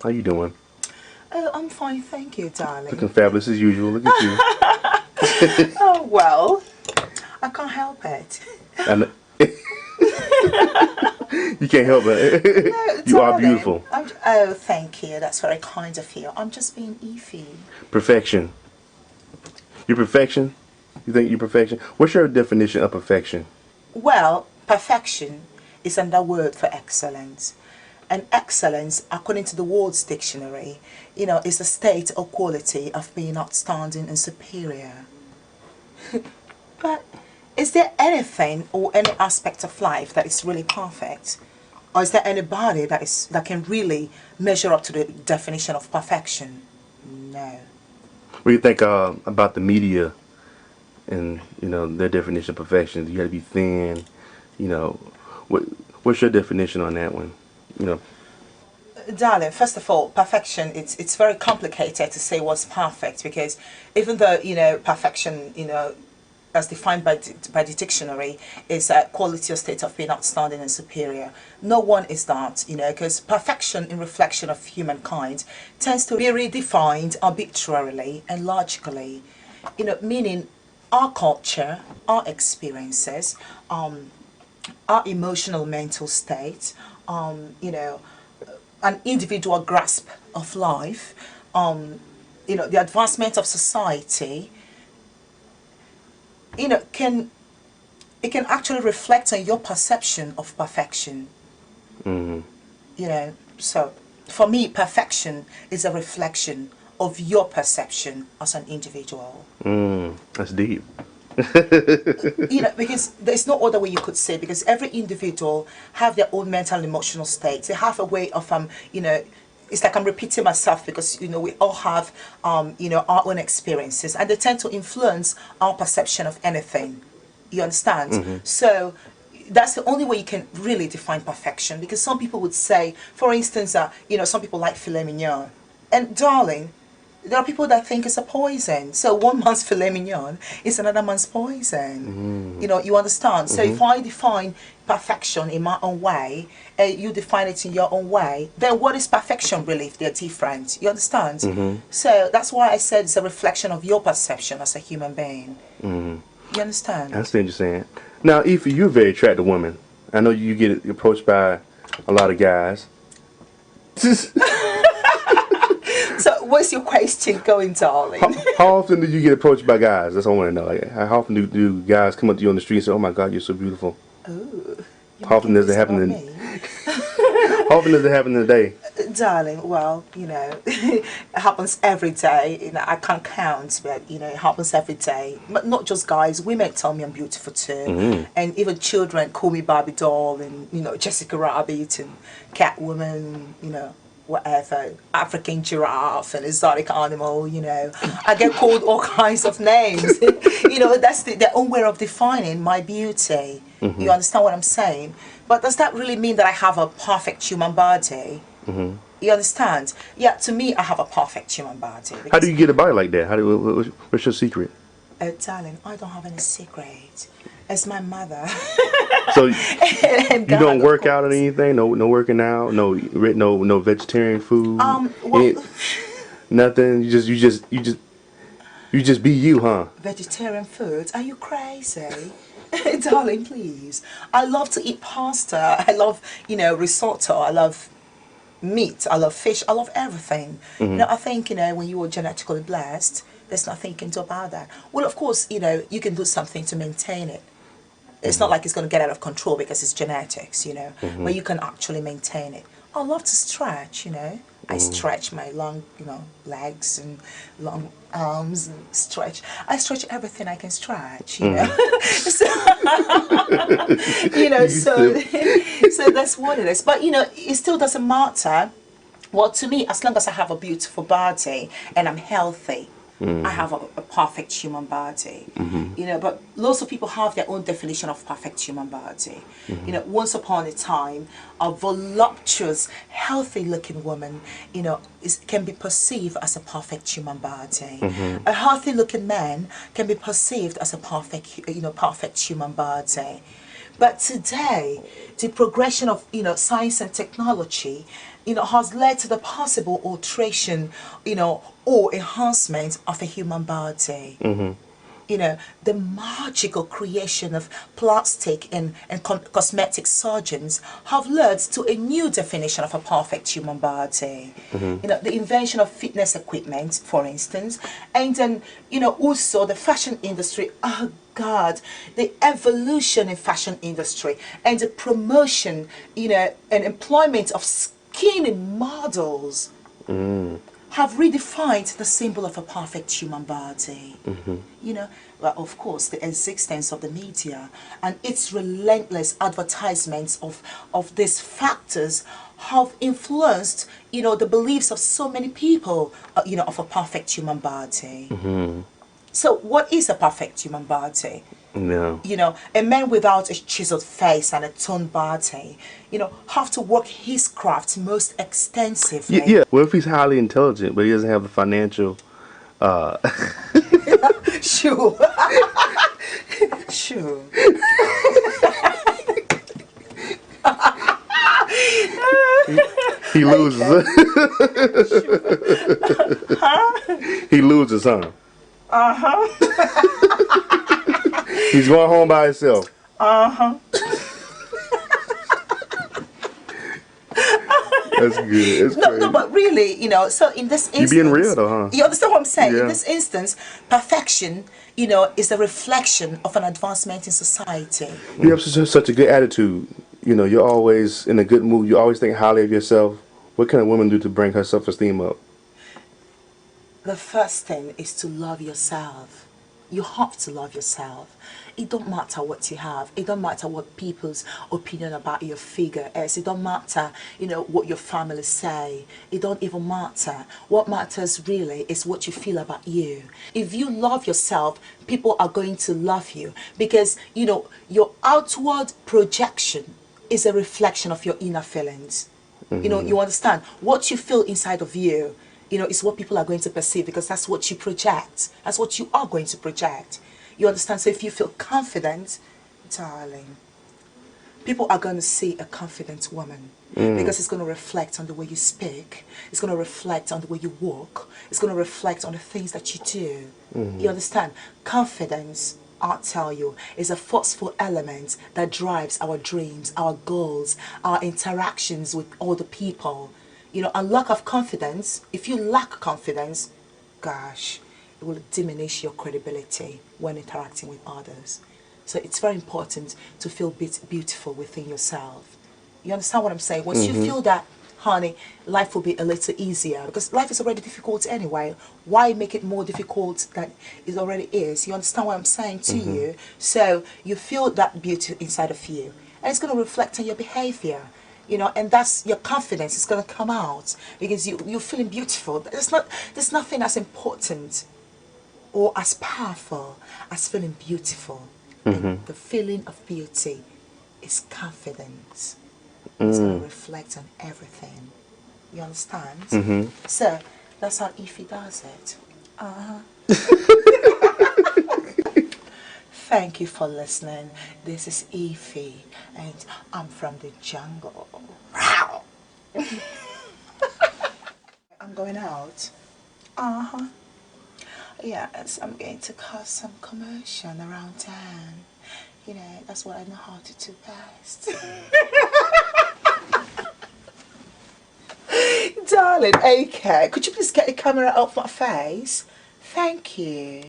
How you doing? Oh, I'm fine, thank you, Looking darling. fabulous as usual. Look at you. Oh, well, I can't help it. And you can't help it. No, You are darling. beautiful. Oh, thank you. That's very kind of you. I'm just being Eeefy. Perfection. Your perfection? You think you're perfection? What's your definition of perfection? Well, perfection is another word for excellence. And excellence, according to the World's Dictionary, is a state or quality of being outstanding and superior. But is there anything or any aspect of life that is really perfect? Or is there anybody that can really measure up to the definition of perfection? No. What do you think about the media and their definition of perfection? You got to be thin. You know, what what's your definition on that one? You know. Darling, first of all, perfection, it's very complicated to say what's perfect because even though, perfection, as defined by the dictionary, is a quality or state of being outstanding and superior. No one is that, because perfection in reflection of humankind tends to be redefined arbitrarily and logically, meaning our culture, our experiences, our emotional mental state, an individual grasp of life, the advancement of society, can it can actually reflect on your perception of perfection. Hmm. So for me, perfection is a reflection of your perception as an individual. That's deep. Because there's no other way you could say, because every individual have their own mental and emotional states. They have a way of it's like I'm repeating myself because we all have our own experiences, and they tend to influence our perception of anything. You understand? Hmm. So that's the only way you can really define perfection, because some people would say, for instance, some people like filet mignon, and darling, there are people that think it's a poison. So one man's filet mignon is another man's poison. Hmm. You understand? So Hmm. if I define perfection in my own way, you define it in your own way, then what is perfection really if they're different? You understand? Hmm. So that's why I said it's a reflection of your perception as a human being. Hmm. You I understand? understand what you're saying. Now, Eeefy, you're a very attractive woman. I know you get approached by a lot of guys. So what's your question going, darling? How often do you get approached by guys? That's what I want to know. Like, how often do guys come up to you on the street and say, "Oh my God, you're so beautiful"? Oh, you're How often making does it this happen? about me? How often does it happen in a day? Darling, well, it happens every day. I can't count, but it happens every day. But not just guys, women tell me I'm beautiful too, Mm-hmm. and even children call me Barbie doll, and Jessica Rabbit and Catwoman, whatever, African giraffe and exotic animal. I get called all kinds of names. That's their own way of defining my beauty. Mm-hmm. You understand what I'm saying? But does that really mean that I have a perfect human body? Mm-hmm. You understand? Yeah, to me, I have a perfect human body How do because, you get a body like that? What's your secret? darling, I don't have any secret. It's my mother So and you God, don't of work out or course. anything? No working out. No vegetarian food. Well, Any, nothing. You just be you, huh? vegetarian foods? Are you crazy? Darling, please. I love to eat pasta. I love, risotto. I love meat. I love fish. I love everything. Mm-hmm. I think, when you were genetically blessed, there's nothing you can do about that. Well, of course, you can do something to maintain it. It's not Mm-hmm. like it's going to get out of control because it's genetics, Mm-hmm. but you can actually maintain it. I love to stretch. I Mm-hmm. stretch my long, legs and long arms and stretch. I stretch everything I can stretch. Mm-hmm. so, You so, still. so that's what it is. But, it still doesn't matter. Well, to me, as long as I have a beautiful body and I'm healthy, I Mm-hmm. have a perfect human body. Mm-hmm. But lots of people have their own definition of perfect human body. Mm-hmm. Once upon a time, a voluptuous, healthy looking woman, can be perceived as a perfect human body. Mm-hmm. A healthy looking man can be perceived as a perfect human body. But today, the progression of science and technology has led to the possible alteration, or enhancement of a human body. The magical creation of plastic and cosmetic surgeons have led to a new definition of a perfect human body. The invention of fitness equipment, for instance, and then, also the fashion industry. Oh God, the evolution in fashion industry and the promotion, and employment of skinny models have redefined the symbol of a perfect human body. Well, of course, the existence of the media and its relentless advertisements of these factors have influenced, the beliefs of so many people, of a perfect human body. So, what is a perfect human body? No. A man without a chiseled face and a toned body, have to work his craft most extensively. Yeah. What if he's highly intelligent, but he doesn't have the financial? Sure. Sure. He loses. He loses, huh? He's going home by himself. That's good. It's No, crazy. but really, so in this instance, You're being real though, huh? You understand what I'm saying? Yeah. In this instance, perfection, is a reflection of an advancement in society. You have such a good attitude. You're always in a good mood. You always think highly of yourself. What can a woman do to bring her self-esteem up? The first thing is to love yourself. You have to love yourself. It don't matter what you have. It don't matter what people's opinion about your figure is. It don't matter, what your family say. It don't even matter. What matters really is what you feel about you. If you love yourself, people are going to love you because, your outward projection is a reflection of your inner feelings. You understand? What you feel inside of you, is what people are going to perceive because that's what you project. That's what you are going to project. You understand? So if you feel confident, darling, people are going to see a confident woman because it's going to reflect on the way you speak. It's going to reflect on the way you walk. It's going to reflect on the things that you do. You understand? Confidence, I'll tell you, is a forceful element that drives our dreams, our goals, our interactions with other people. A lack of confidence, if you lack confidence, gosh, it will diminish your credibility when interacting with others. So it's very important to feel beautiful within yourself. You understand what I'm saying? Once you feel that, honey, life will be a little easier because life is already difficult anyway. Why make it more difficult than it already is? You understand what I'm saying to you? So you feel that beauty inside of you and it's going to reflect on your behavior. And that's your confidence is going to come out because you're feeling beautiful. There's nothing as important or as powerful as feeling beautiful. And the feeling of beauty is confidence. It's going to reflect on everything. You understand? So that's how Eeefy does it. Thank you for listening. This is Eeefy, and I'm from the jungle. I'm going out. Yes, I'm going to cause some commotion around town. That's what I know how to do best. Darling, okay. Could you please get the camera off my face? Thank you.